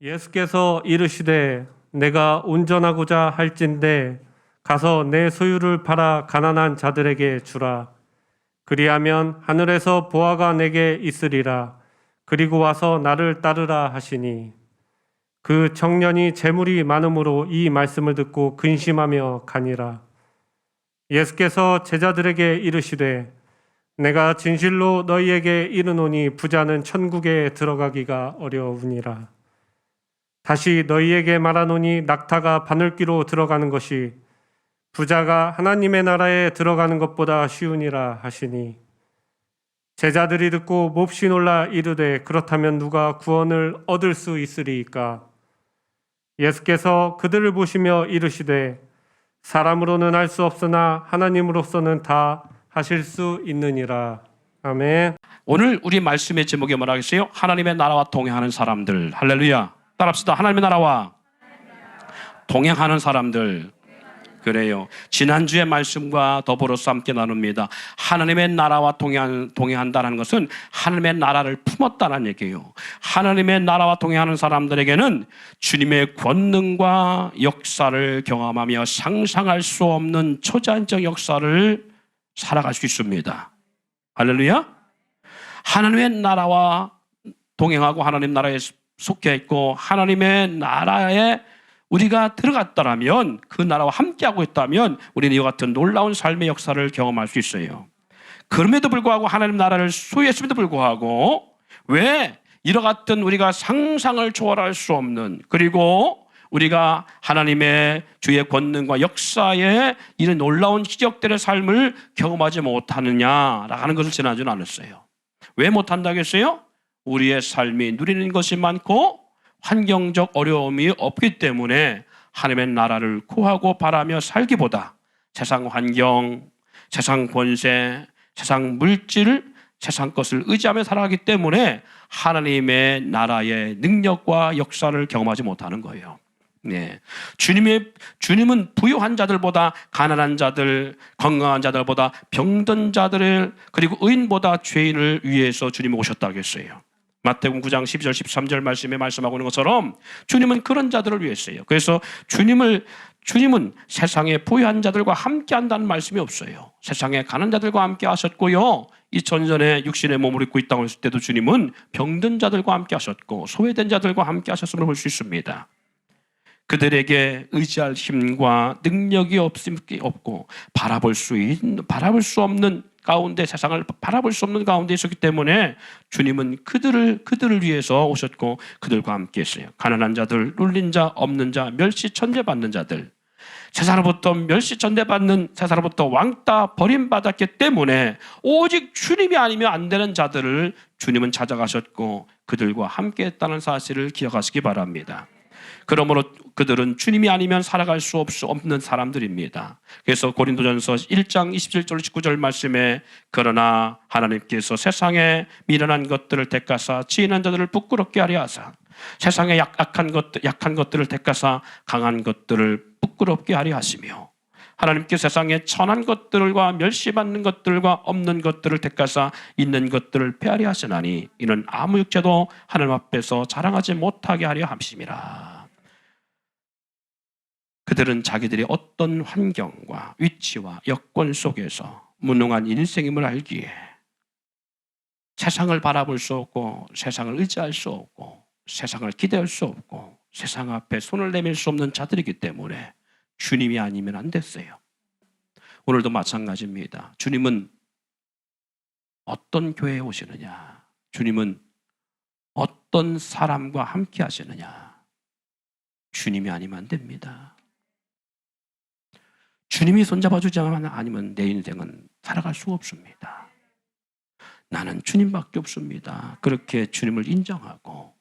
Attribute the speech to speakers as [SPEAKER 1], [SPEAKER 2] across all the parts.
[SPEAKER 1] 예수께서 이르시되 내가 운전하고자 할진대 가서 내 소유를 팔아 가난한 자들에게 주라. 그리하면 하늘에서 보화가 내게 있으리라. 그리고 와서 나를 따르라 하시니 그 청년이 재물이 많음으로 이 말씀을 듣고 근심하며 가니라. 예수께서 제자들에게 이르시되 내가 진실로 너희에게 이르노니 부자는 천국에 들어가기가 어려우니라. 다시 너희에게 말하노니 낙타가 바늘귀로 들어가는 것이 부자가 하나님의 나라에 들어가는 것보다 쉬우니라 하시니 제자들이 듣고 몹시 놀라 이르되 그렇다면 누가 구원을 얻을 수 있으리이까? 예수께서 그들을 보시며 이르시되 사람으로는 할 수 없으나 하나님으로서는 다 하실 수 있느니라. 아멘.
[SPEAKER 2] 오늘 우리 말씀의 제목이 뭐라 하겠어요? 하나님의 나라와 동행하는 사람들. 할렐루야. 따라합시다. 하나님의 나라와 동행하는 사람들. 그래요. 지난주의 말씀과 더불어서 함께 나눕니다. 하나님의 나라와 동행한다는 것은 하나님의 나라를 품었다는 얘기예요. 하나님의 나라와 동행하는 사람들에게는 주님의 권능과 역사를 경험하며 상상할 수 없는 초자연적 역사를 살아갈 수 있습니다. 할렐루야. 하나님의 나라와 동행하고 하나님 나라에 속해 있고 하나님의 나라에 우리가 들어갔다면 그 나라와 함께하고 있다면 우리는 이와 같은 놀라운 삶의 역사를 경험할 수 있어요. 그럼에도 불구하고 하나님 나라를 소유했음에도 불구하고 왜 이와 같은 우리가 상상을 초월할 수 없는 그리고 우리가 하나님의 주의 권능과 역사에 이런 놀라운 기적들의 삶을 경험하지 못하느냐라는 것을 지난주에 나눴어요. 왜 못한다겠어요? 우리의 삶이 누리는 것이 많고 환경적 어려움이 없기 때문에 하나님의 나라를 구하고 바라며 살기보다 세상 환경, 세상 권세, 세상 물질, 세상 것을 의지하며 살아가기 때문에 하나님의 나라의 능력과 역사를 경험하지 못하는 거예요. 네. 주님은 부유한 자들보다 가난한 자들, 건강한 자들보다 병든 자들을 그리고 의인보다 죄인을 위해서 주님이 오셨다고 했어요. 마태복음 9장 12절 13절 말씀에 말씀하고 있는 것처럼 주님은 그런 자들을 위해서요. 그래서 주님은 세상의 부유한 자들과 함께 한다는 말씀이 없어요. 세상에 가난한 자들과 함께 하셨고요. 2000년 전에 육신의 몸을 입고 이 땅을 있을 때도 주님은 병든 자들과 함께 하셨고 소외된 자들과 함께 하셨음을 볼 수 있습니다. 그들에게 의지할 힘과 능력이 없고 바라볼 수 없는 가운데 세상을 바라볼 수 없는 가운데 있었기 때문에 주님은 그들을 위해서 오셨고 그들과 함께 했어요. 가난한 자들, 눌린 자, 없는 자, 멸시 천대받는 자들, 세상으로부터 멸시 천대받는 세상으로부터 왕따 버림받았기 때문에 오직 주님이 아니면 안 되는 자들을 주님은 찾아가셨고 그들과 함께 했다는 사실을 기억하시기 바랍니다. 그러므로 그들은 주님이 아니면 살아갈 수 없는 사람들입니다. 그래서 고린도전서 1장 27절 19절 말씀에 그러나 하나님께서 세상에 미련한 것들을 택하사 지혜한 자들을 부끄럽게 하려 하사 세상에 약한 것들을 택하사 강한 것들을 부끄럽게 하려 하시며 하나님께 세상에 천한 것들과 멸시받는 것들과 없는 것들을 택하사 있는 것들을 폐하려 하시나니 이는 아무 육체도 하나님 앞에서 자랑하지 못하게 하려 함심이라. 그들은 자기들이 어떤 환경과 위치와 여건 속에서 무능한 인생임을 알기에 세상을 바라볼 수 없고 세상을 의지할 수 없고 세상을 기대할 수 없고 세상 앞에 손을 내밀 수 없는 자들이기 때문에 주님이 아니면 안 됐어요. 오늘도 마찬가지입니다. 주님은 어떤 교회에 오시느냐? 주님은 어떤 사람과 함께 하시느냐? 주님이 아니면 안 됩니다. 주님이 손잡아주지 않으면 내 인생은 살아갈 수가 없습니다. 나는 주님밖에 없습니다. 그렇게 주님을 인정하고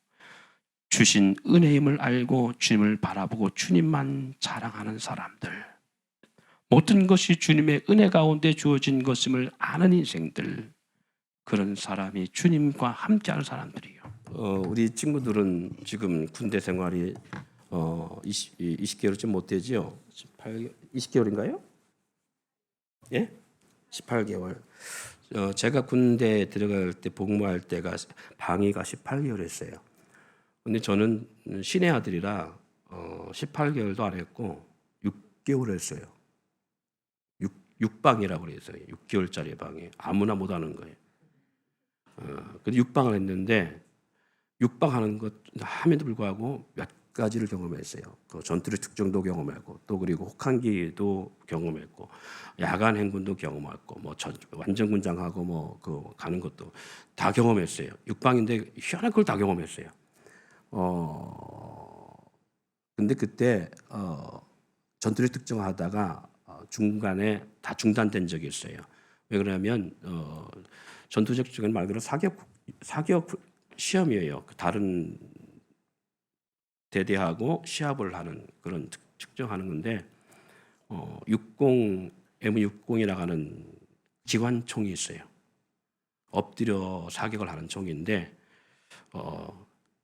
[SPEAKER 2] 주신 은혜임을 알고 주님을 바라보고 주님만 자랑하는 사람들, 모든 것이 주님의 은혜 가운데 주어진 것임을 아는 인생들, 그런 사람이 주님과 함께하는 사람들이에요.
[SPEAKER 3] 우리 친구들은 지금 군대 생활이 20개월쯤 못 되죠? 20개월인가요? 예? 18개월. 제가 군대 들어갈 때 복무할 때가 방위가 18개월이었어요. 근데 저는 신의 아들이라 18개월도 안 했고 6개월 했어요. 6방이라고 그랬어요. 6개월짜리 방에 아무나 못 하는 거예요. 근데 6방을 했는데 6방 하는 것 함에도 불구하고 몇 가지를 경험했어요. 그 전투의 특정도 경험했고, 또 그리고 혹한기도 경험했고, 야간 행군도 경험했고, 뭐 완전군장하고 뭐 그 가는 것도 다 경험했어요. 6방인데 희한한 걸 다 경험했어요. 근데 그때 전투를 특정하다가 중간에 다 중단된 적이 있어요. 왜 그러냐면 전투적 특정은 말 그대로 사격 시험이에요. 다른 대대하고 시합을 하는 그런 측정하는 건데 60 M60이라고 하는 기관총이 있어요. 엎드려 사격을 하는 총인데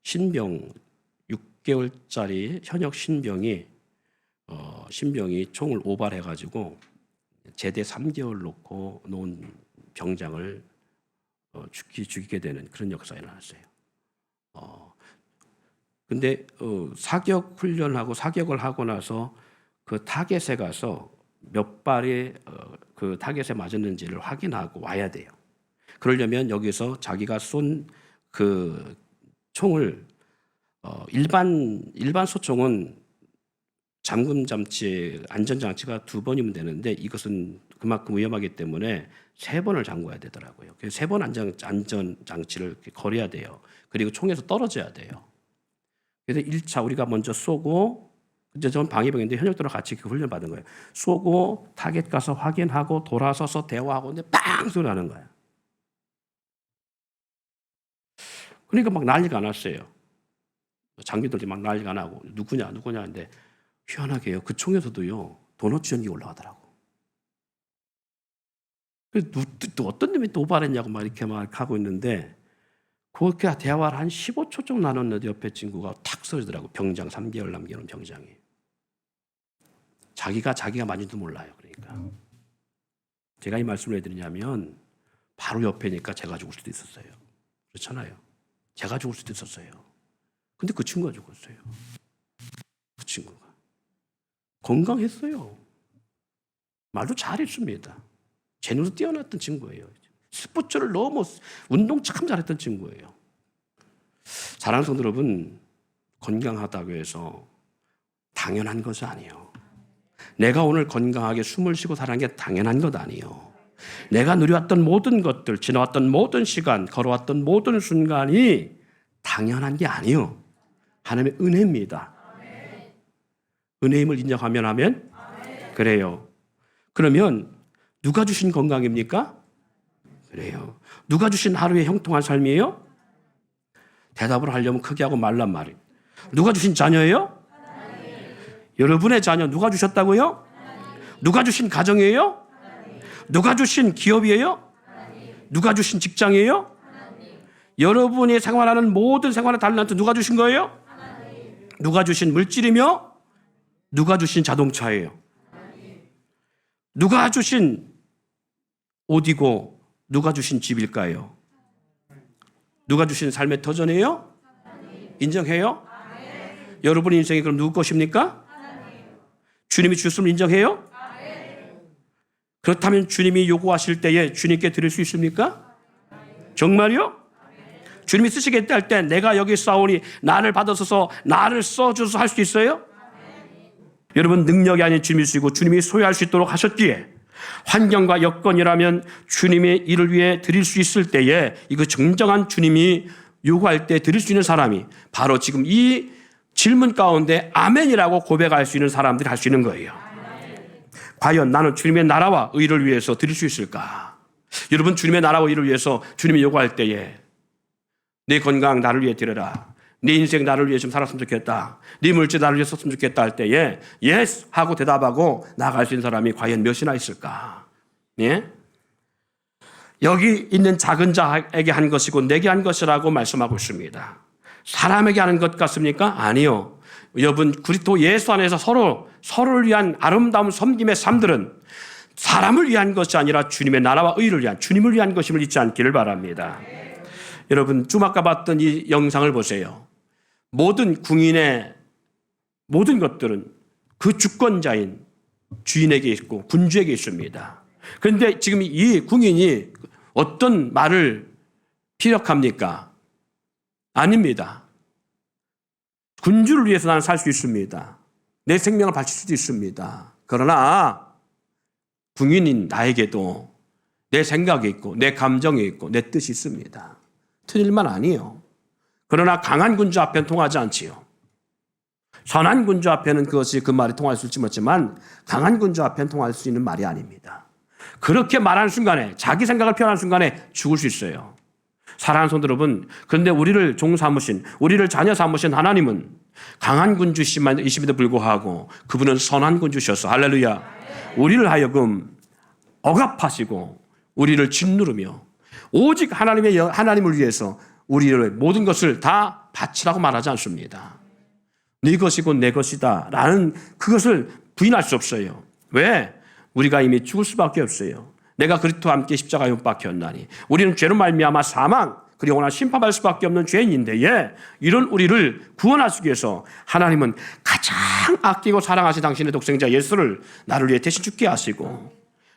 [SPEAKER 3] 신병 6개월짜리 현역 신병이 총을 오발해가지고 제대 3개월 놓고 놓은 병장을 죽이게 되는 그런 역사가 일어났어요. 근데 사격 훈련하고 사격을 하고 나서 그 타겟에 가서 몇 발이 그 타겟에 맞았는지를 확인하고 와야 돼요. 그러려면 여기서 자기가 쏜 그 총을 일반 소총은 잠금 장치, 안전 장치가 2번이면 되는데 이것은 그만큼 위험하기 때문에 3번을 잠궈야 되더라고요. 그래서 3번 안전 장치를 걸어야 돼요. 그리고 총에서 떨어져야 돼요. 그래서 1차 우리가 먼저 쏘고, 이제 저는 방위병인데 현역들과 같이 그 훈련 받은 거예요. 쏘고 타겟 가서 확인하고 돌아서서 대화하고 근데 빵 소리 나는 거야. 그러니까 막 난리가 났어요. 장비들이 막 난리가 나고 누구냐 하는데 희한하게요. 그 총에서도요 도넛 연기 올라가더라고. 또 어떤 놈이 또 오발했냐고 막 이렇게 막 하고 있는데 그렇게 대화를 한 15초 정도 나눴는데 옆에 친구가 탁 쓰러지더라고. 병장 3개월 남겨놓은 병장이. 자기가 맞은지도 몰라요. 그러니까 제가 이 말씀을 해드리냐면 바로 옆에니까 제가 죽을 수도 있었어요. 그렇잖아요. 제가 죽을 수도 있었어요. 근데 그 친구가 죽었어요. 그 친구가 건강했어요. 말도 잘했습니다. 재능도 뛰어났던 친구예요. 스포츠를 너무 운동 참 잘했던 친구예요. 사랑하는 성도 여러분, 건강하다고 해서 당연한 것이 아니에요. 내가 오늘 건강하게 숨을 쉬고 살아가는 게 당연한 것 아니에요. 내가 누려왔던 모든 것들, 지나왔던 모든 시간, 걸어왔던 모든 순간이 당연한 게 아니에요. 하나님의 은혜입니다. 은혜임을 인정하면 하면 그래요. 그러면 누가 주신 건강입니까? 그래요. 누가 주신 하루의 형통한 삶이에요? 대답을 하려면 크게 하고 말란 말이에요. 누가 주신 자녀예요? 여러분의 자녀 누가 주셨다고요? 누가 주신 가정이에요? 누가 주신 기업이에요? 누가 주신 직장이에요? 여러분이 생활하는 모든 생활의 달란트 누가 주신 거예요? 누가 주신 물질이며 누가 주신 자동차예요? 누가 주신 옷이고 누가 주신 집일까요? 누가 주신 삶의 터전이에요? 인정해요? 여러분의 인생이 그럼 누구 것입니까? 주님이 주셨음을 인정해요? 그렇다면 주님이 요구하실 때에 주님께 드릴 수 있습니까? 정말요? 주님이 쓰시겠다 할 때 내가 여기 싸우니 나를 받아서서 나를 써줘서 할 수 있어요? 여러분 능력이 아닌 주님이 쓰시고 주님이 소유할 수 있도록 하셨기에 환경과 여건이라면 주님의 일을 위해 드릴 수 있을 때에 이거 정정한 주님이 요구할 때 드릴 수 있는 사람이 바로 지금 이 질문 가운데 아멘이라고 고백할 수 있는 사람들이 할 수 있는 거예요. 과연 나는 주님의 나라와 의를 위해서 드릴 수 있을까? 여러분 주님의 나라와 의를 위해서 주님이 요구할 때에 내 건강 나를 위해 드려라. 내 인생 나를 위해 좀 살았으면 좋겠다. 네 물질 나를 위해 썼으면 좋겠다 할 때에 예스 하고 대답하고 나아갈 수 있는 사람이 과연 몇이나 있을까? 예? 여기 있는 작은 자에게 한 것이고 내게 한 것이라고 말씀하고 있습니다. 사람에게 하는 것 같습니까? 아니요. 여러분 그리스도 예수 안에서 서로를 위한 아름다운 섬김의 삶들은 사람을 위한 것이 아니라 주님의 나라와 의를 위한 주님을 위한 것임을 잊지 않기를 바랍니다. 여러분 좀 아까 봤던 이 영상을 보세요. 모든 궁인의 모든 것들은 그 주권자인 주인에게 있고 군주에게 있습니다. 그런데 지금 이 궁인이 어떤 말을 피력합니까? 아닙니다. 군주를 위해서 나는 살 수 있습니다. 내 생명을 바칠 수도 있습니다. 그러나 궁인인 나에게도 내 생각이 있고 내 감정이 있고 내 뜻이 있습니다. 틀릴 말 아니에요. 그러나 강한 군주 앞에는 통하지 않지요. 선한 군주 앞에는 그것이 그 말이 통할 수 있을지 모르지만 강한 군주 앞에는 통할 수 있는 말이 아닙니다. 그렇게 말하는 순간에 자기 생각을 표현하는 순간에 죽을 수 있어요. 사랑하는 성도 여러분, 그런데 우리를 종 삼으신, 우리를 자녀 삼으신 하나님은 강한 군주이심에도 불구하고 그분은 선한 군주셔서 할렐루야. 우리를 하여금 억압하시고 우리를 짓누르며 오직 하나님을 위해서 우리를 모든 것을 다 바치라고 말하지 않습니다. 네 것이고 내 것이다 라는 그것을 부인할 수 없어요. 왜? 우리가 이미 죽을 수밖에 없어요. 내가 그리스도와 함께 십자가에 못 박혔나니 우리는 죄로 말미암아 사망 그리고 오늘 심판받을 수밖에 없는 죄인인데 이런 우리를 구원하시기 위해서 하나님은 가장 아끼고 사랑하신 당신의 독생자 예수를 나를 위해 대신 죽게 하시고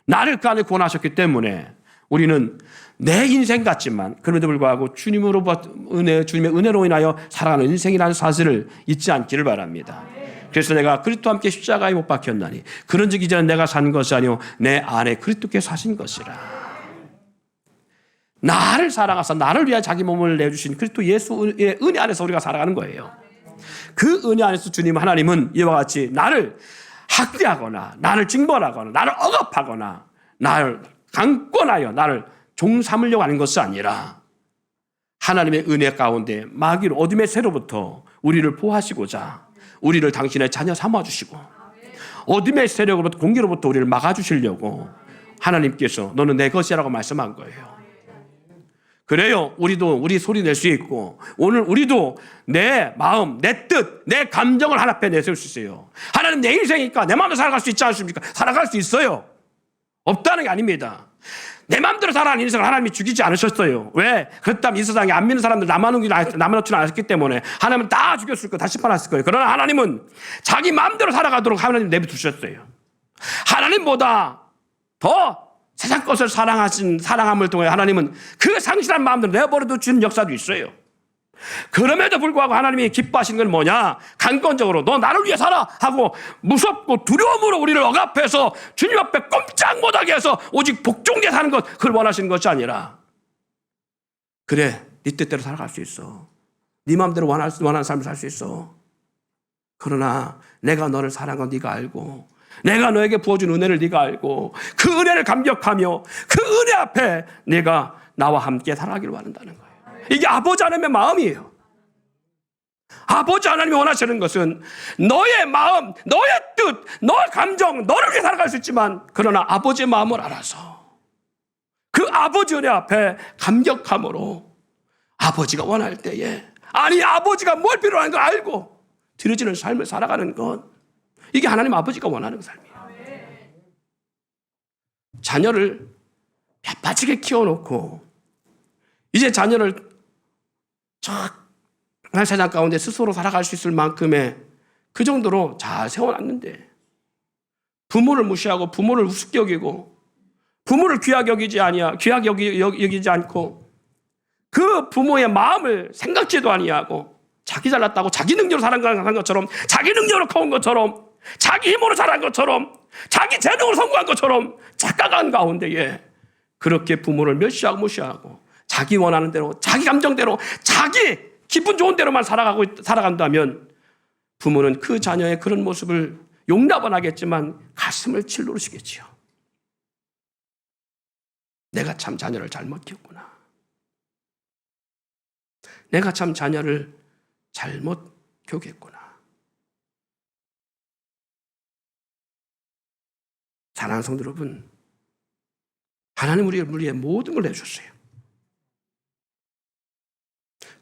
[SPEAKER 3] 나를 그 안에 구원하셨기 때문에 우리는 내 인생 같지만 그럼에도 불구하고 주님의 은혜로 인하여 살아가는 인생이라는 사실을 잊지 않기를 바랍니다. 그래서 내가 그리스도와 함께 십자가에 못 박혔나니 그런즉 이제는 내가 산 것이 아니요 내 안에 그리스도께서 사신 것이라. 나를 사랑하사 나를 위하여 자기 몸을 내주신 그리스도 예수의 은혜 안에서 우리가 살아가는 거예요. 그 은혜 안에서 주님 하나님은 이와 같이 나를 학대하거나 나를 징벌하거나 나를 억압하거나 나를 강권하여 나를 종 삼으려고 하는 것이 아니라 하나님의 은혜 가운데 마귀로 어둠의 세로부터 우리를 보호하시고자 우리를 당신의 자녀 삼아주시고 어둠의 세력으로부터 공기로부터 우리를 막아주시려고 하나님께서 너는 내 것이라고 말씀한 거예요. 그래요. 우리도 우리 소리 낼 수 있고 오늘 우리도 내 마음, 내 뜻, 내 감정을 하나 앞에 내세울 수 있어요. 하나님 내 인생이니까 내 마음대로 살아갈 수 있지 않습니까? 살아갈 수 있어요. 없다는 게 아닙니다. 내 마음대로 살아가는 인생을 하나님이 죽이지 않으셨어요. 왜? 그렇다면 이 세상에 안 믿는 사람들 남아놓지는 않았기 때문에 하나님은 다 죽였을 거예요. 다 심판했을 거예요. 그러나 하나님은 자기 마음대로 살아가도록 하나님 내버두셨어요. 하나님보다 더 세상 것을 사랑함을 통해 하나님은 그 상실한 마음대로 내버려 주는 역사도 있어요. 그럼에도 불구하고 하나님이 기뻐하시는 건 뭐냐? 강권적으로 너 나를 위해 살아 하고 무섭고 두려움으로 우리를 억압해서 주님 앞에 꼼짝 못하게 해서 오직 복종돼 사는 것 그걸 원하시는 것이 아니라 그래 네 뜻대로 살아갈 수 있어. 네 마음대로 원하는 삶을 살 수 있어. 그러나 내가 너를 사랑한 건 네가 알고 내가 너에게 부어준 은혜를 네가 알고 그 은혜를 감격하며 그 은혜 앞에 네가 나와 함께 살아가기를 원한다는 거예요. 이게 아버지 하나님의 마음이에요. 아버지 하나님이 원하시는 것은 너의 마음, 너의 뜻, 너의 감정, 너를 위해 살아갈 수 있지만 그러나 아버지의 마음을 알아서 그 아버지 은혜 앞에 감격함으로 아버지가 원할 때에 아니 아버지가 뭘 필요한 걸 알고 드려지는 삶을 살아가는 것 이게 하나님 아버지가 원하는 삶이에요. 자녀를 뼈빠지게 키워놓고 이제 자녀를 저 세상 가운데 스스로 살아갈 수 있을 만큼의 그 정도로 잘 세워놨는데 부모를 무시하고 부모를 우습게 여기고 부모를 귀하게 여기지 않고 그 부모의 마음을 생각지도 아니하고 자기 잘났다고 자기 능력으로 살아간 것처럼 자기 능력으로 커온 것처럼 자기 힘으로 자란 것처럼 자기 재능으로 성공한 것처럼 착각한 가운데에 그렇게 부모를 멸시하고 무시하고 자기 원하는 대로 자기 감정대로 자기 기분 좋은 대로만 살아간다면 부모는 그 자녀의 그런 모습을 용납은 하겠지만 가슴을 찔러오시겠지요. 내가 참 자녀를 잘못 키웠구나. 내가 참 자녀를 잘못 교육했구나. 사랑하는 성도 여러분, 하나님 우리를 위해 모든 걸 내주셨어요.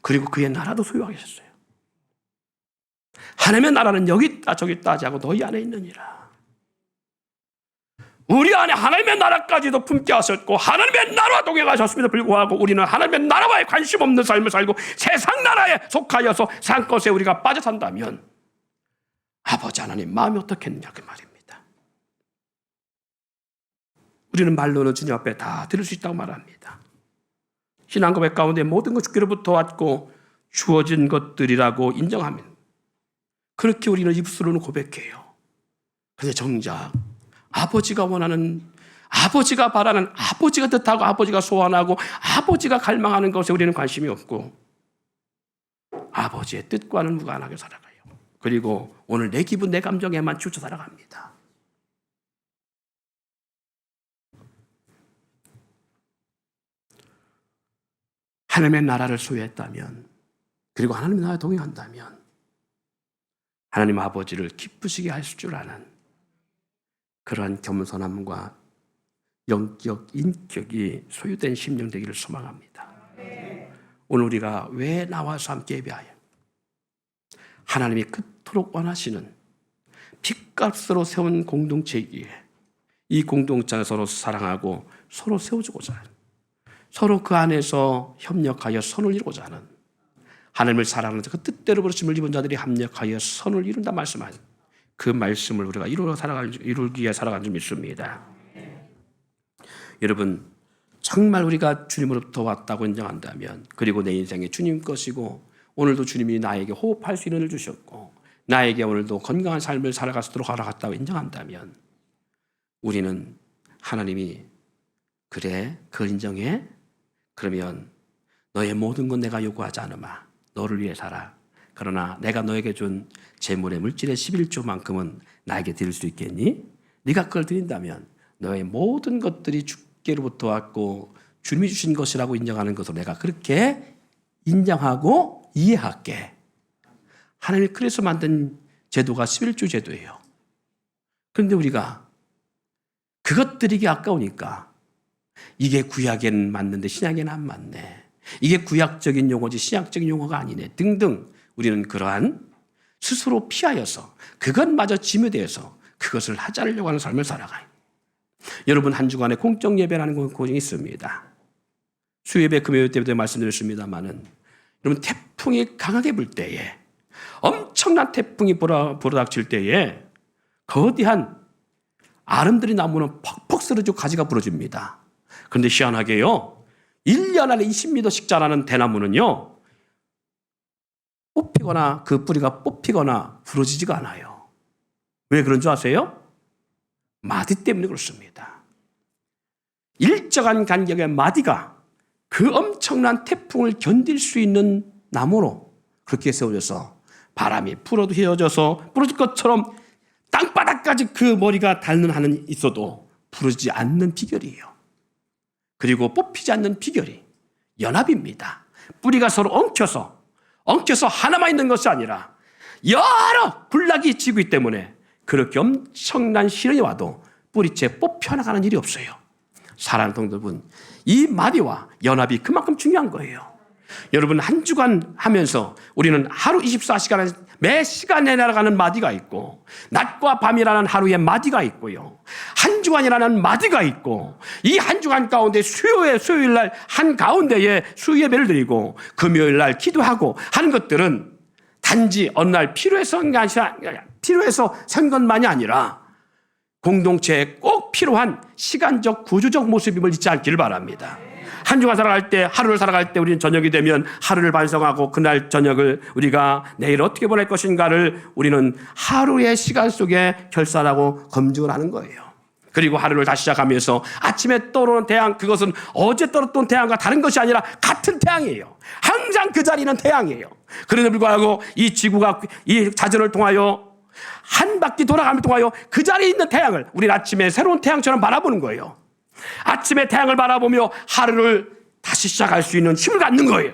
[SPEAKER 3] 그리고 그의 나라도 소유하게 하셨어요. 하나님의 나라는 여기 있다 저기 있다 하지 않고 너희 안에 있느니라. 우리 안에 하나님의 나라까지도 품게 하셨고 하나님의 나라와 동행하셨음에도 불구하고 우리는 하나님의 나라와의 관심 없는 삶을 살고 세상 나라에 속하여서 세상 것에 우리가 빠져 산다면 아버지 하나님 마음이 어떻겠느냐 그 말입니다. 우리는 말로는 주님 앞에 다 드릴 수 있다고 말합니다. 신앙 고백 가운데 모든 것 주께로부터 왔고 주어진 것들이라고 인정하면 그렇게 우리는 입술로는 고백해요. 그런데 정작 아버지가 원하는, 아버지가 바라는, 아버지가 뜻하고 아버지가 소원하고 아버지가 갈망하는 것에 우리는 관심이 없고 아버지의 뜻과는 무관하게 살아가요. 그리고 오늘 내 기분, 내 감정에만 치우쳐 살아갑니다. 하나님의 나라를 소유했다면, 그리고 하나님의 나라에 동행한다면 하나님 아버지를 기쁘시게 할 줄 아는 그러한 겸손함과 영적 인격이 소유된 심령 되기를 소망합니다. 오늘 우리가 왜 나와서 함께 예배하여 하나님이 그토록 원하시는 핏값으로 세운 공동체이기에 이 공동체를 서로 사랑하고 서로 세워주고자 하는, 서로 그 안에서 협력하여 선을 이루고자 하는, 하나님을 사랑하는 그 뜻대로 부르심을 입은 자들이 합력하여 선을 이룬다 말씀하는 그 말씀을 우리가 이루기 위해 살아가는 줄 믿습니다. 여러분, 정말 우리가 주님으로부터 왔다고 인정한다면, 그리고 내 인생이 주님 것이고 오늘도 주님이 나에게 호흡할 수 있는 일을 주셨고 나에게 오늘도 건강한 삶을 살아갈 수 있도록 허락했다고 인정한다면 우리는 하나님이 그래 그 인정해? 그러면 너의 모든 건 내가 요구하지 않으마. 너를 위해 살아. 그러나 내가 너에게 준 재물의 물질의 11조만큼은 나에게 드릴 수 있겠니? 네가 그걸 드린다면 너의 모든 것들이 주께로부터 왔고 주님이 주신 것이라고 인정하는 것으로 내가 그렇게 인정하고 이해할게. 하나님이 그래서 만든 제도가 11조 제도예요. 그런데 우리가 그것 드리기 아까우니까 이게 구약에는 맞는데 신약에는 안 맞네. 이게 구약적인 용어지 신약적인 용어가 아니네. 등등 우리는 그러한 스스로 피하여서 그것마저 짐에 대해서 그것을 하지 않으려고 하는 삶을 살아가요. 여러분, 한 주간에 공적 예배라는 곳이 있습니다. 수요예배, 금요일 때부터 말씀드렸습니다마는 여러분, 태풍이 강하게 불 때에, 엄청난 태풍이 불어닥칠 때에 거대한 아름드리 나무는 퍽퍽 쓰러지고 가지가 부러집니다. 그런데 희한하게요, 1년 안에 20m씩 자라는 대나무는요 뽑히거나 그 뿌리가 뽑히거나 부러지지가 않아요. 왜 그런 줄 아세요? 마디 때문에 그렇습니다. 일정한 간격의 마디가 그 엄청난 태풍을 견딜 수 있는 나무로 그렇게 세워져서 바람이 불어도 휘어져서 부러질 것처럼 땅바닥까지 그 머리가 닿는 한은 있어도 부러지지 않는 비결이에요. 그리고 뽑히지 않는 비결이 연합입니다. 뿌리가 서로 엉켜서 하나만 있는 것이 아니라 여러 군락이 지고 있기 때문에 그렇게 엄청난 시련이 와도 뿌리채 뽑혀나가는 일이 없어요. 사랑하는 성도 여러분, 이 마디와 연합이 그만큼 중요한 거예요. 여러분, 한 주간 하면서 우리는 하루 24시간 매 시간에 날아가는 마디가 있고 낮과 밤이라는 하루의 마디가 있고요. 한 주간이라는 마디가 있고 이 한 주간 가운데 수요일 날 한가운데에 수요예배를 드리고 금요일 날 기도하고 하는 것들은 단지 어느 날 필요해서 산 것만이 아니라 공동체에 꼭 필요한 시간적 구조적 모습임을 잊지 않기를 바랍니다. 한 주간 살아갈 때, 하루를 살아갈 때 우리는 저녁이 되면 하루를 반성하고 그날 저녁을 우리가 내일 어떻게 보낼 것인가를 우리는 하루의 시간 속에 결산하고 검증을 하는 거예요. 그리고 하루를 다시 시작하면서 아침에 떠오르는 태양, 그것은 어제 떨어졌던 태양과 다른 것이 아니라 같은 태양이에요. 항상 그 자리는 태양이에요. 그럼에도 불구하고 이 지구가 이 자전을 통하여 한 바퀴 돌아감을 통하여 그 자리에 있는 태양을 우리는 아침에 새로운 태양처럼 바라보는 거예요. 아침에 태양을 바라보며 하루를 다시 시작할 수 있는 힘을 갖는 거예요.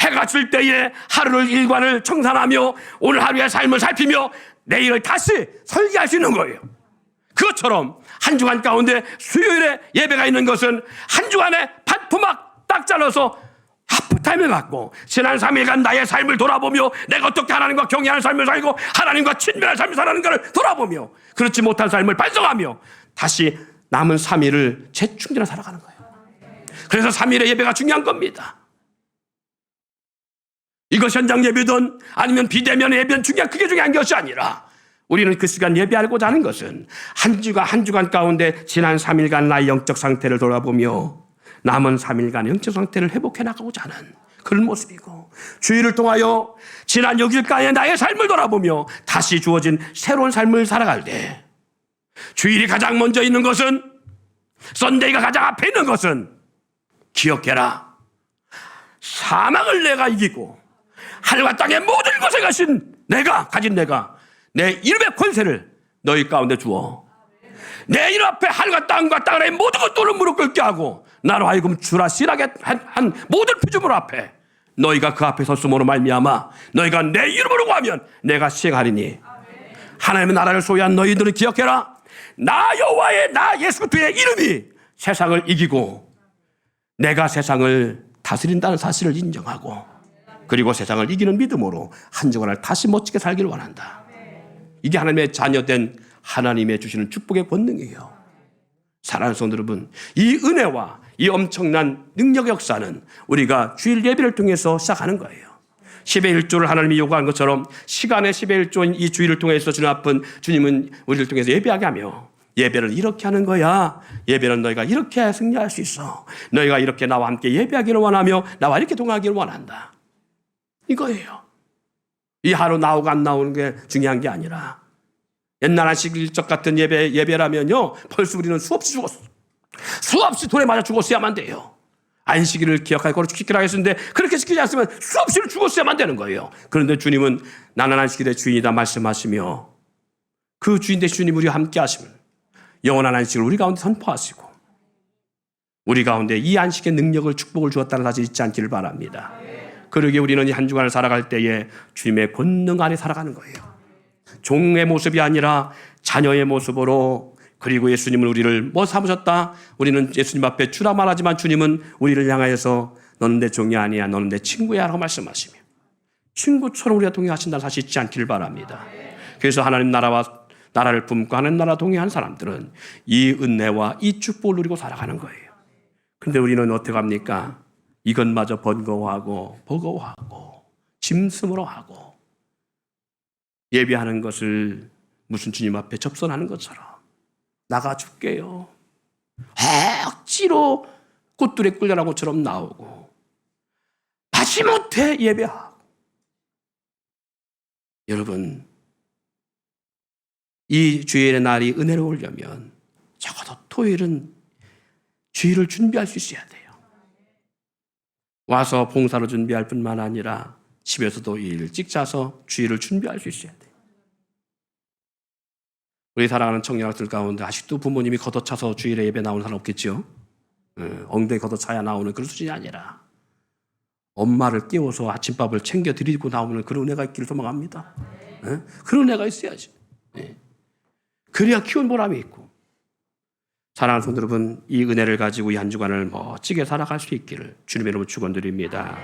[SPEAKER 3] 해가 질 때에 하루를 일관을 청산하며 오늘 하루의 삶을 살피며 내일을 다시 설계할 수 있는 거예요. 그것처럼 한 주간 가운데 수요일에 예배가 있는 것은 한 주간에 반토막 딱 잘라서 하프타임을 갖고 지난 3일간 나의 삶을 돌아보며 내가 어떻게 하나님과 경외하는 삶을 살고 하나님과 친밀한 삶을 살아가는가를 돌아보며 그렇지 못한 삶을 반성하며 다시 남은 3일을 재충전해 살아가는 거예요. 그래서 3일의 예배가 중요한 겁니다. 이것이 현장 예배든 아니면 비대면 예배든 그게 중요한 것이 아니라 우리는 그 시간 예배하고자 하는 것은 한 주간 가운데 지난 3일간 나의 영적 상태를 돌아보며 남은 3일간 영적 상태를 회복해 나가고자 하는 그런 모습이고, 주일을 통하여 지난 6일간의 나의 삶을 돌아보며 다시 주어진 새로운 삶을 살아갈 때, 주일이 가장 먼저 있는 것은, 썬데이가 가장 앞에 있는 것은 기억해라. 사망을 내가 이기고 하늘과 땅의 모든 것에 가진 내가 내 이름의 권세를 너희 가운데 주어 내 이름 앞에 하늘과 땅의 모든 것들을 무릎 꿇게 하고 나로 하여금 주라 신하게 한 모든 피조물 앞에 너희가 그 앞에 섰음으로 말미암아 너희가 내 이름으로 구하면 내가 시행하리니, 하나님의 나라를 소유한 너희들은 기억해라. 나 여호와의 나 예수 그리스도의 이름이 세상을 이기고 내가 세상을 다스린다는 사실을 인정하고, 그리고 세상을 이기는 믿음으로 한 주간을 다시 멋지게 살기를 원한다. 이게 하나님의 자녀된 하나님의 주시는 축복의 권능이에요. 사랑하는 성도 여러분, 이 은혜와 이 엄청난 능력 역사는 우리가 주일 예배를 통해서 시작하는 거예요. 10의 1조를 하나님이 요구한 것처럼 시간의 10의 1조인 이 주일을 통해서 주님 앞은 주님은 우리를 통해서 예배하게 하며, 예배를 이렇게 하는 거야. 예배는 너희가 이렇게 승리할 수 있어. 너희가 이렇게 나와 함께 예배하기를 원하며 나와 이렇게 동행하기를 원한다. 이거예요. 이 하루 나오고 안 나오는 게 중요한 게 아니라, 옛날 안식일적 같은 예배라면요, 벌써 우리는 수없이 죽었어. 수없이 돌에 맞아 죽었어야만 돼요. 안식일을 기억하고 지키라 했는데 그렇게 지키지 않으면 수없이 죽었어야만 되는 거예요. 그런데 주님은 나는 안식일의 주인이다 말씀하시며, 그 주인 되신 주님 우리와 함께 하시면 영원한 안식을 우리 가운데 선포하시고, 우리 가운데 이 안식의 능력을 축복을 주었다는 사실 잊지 않기를 바랍니다. 그러기에 우리는 이 한 주간을 살아갈 때에 주님의 권능 안에 살아가는 거예요. 종의 모습이 아니라 자녀의 모습으로. 그리고 예수님은 우리를 뭐 삼으셨다? 우리는 예수님 앞에 주라 말하지만 주님은 우리를 향하여서 너는 내 종이 아니야, 너는 내 친구야 라고 말씀하시며 친구처럼 우리가 동행하신다는 사실 잊지 않기를 바랍니다. 그래서 하나님 나라를 품고 하나님 나라 동행한 사람들은 이 은혜와 이 축복을 누리고 살아가는 거예요. 근데 우리는 어떻게 합니까? 이것마저 번거워하고 버거워하고 짐승으로 하고 예배하는 것을 무슨 주님 앞에 접선하는 것처럼 나가 줄게요. 억지로 꽃들에 끌려나온 것처럼 나오고 마지못해 예배하고. 여러분, 이 주일의 날이 은혜로우려면 적어도 토요일은 주일을 준비할 수 있어야 돼요. 와서 봉사로 준비할 뿐만 아니라 집에서도 일찍 자서 주일을 준비할 수 있어야 돼요. 우리 사랑하는 청년들 가운데 아직도 부모님이 걷어차서 주일에 예배 나오는 사람 없겠죠? 엉덩이 걷어차야 나오는 그런 수준이 아니라 엄마를 깨워서 아침밥을 챙겨드리고 나오는 그런 은혜가 있기를 소망합니다. 그런 은혜가 있어야지. 그래야 키운 보람이 있고. 사랑하는 성도 여러분, 이 은혜를 가지고 이 한 주간을 멋지게 살아갈 수 있기를 주님의 이름으로 축원드립니다.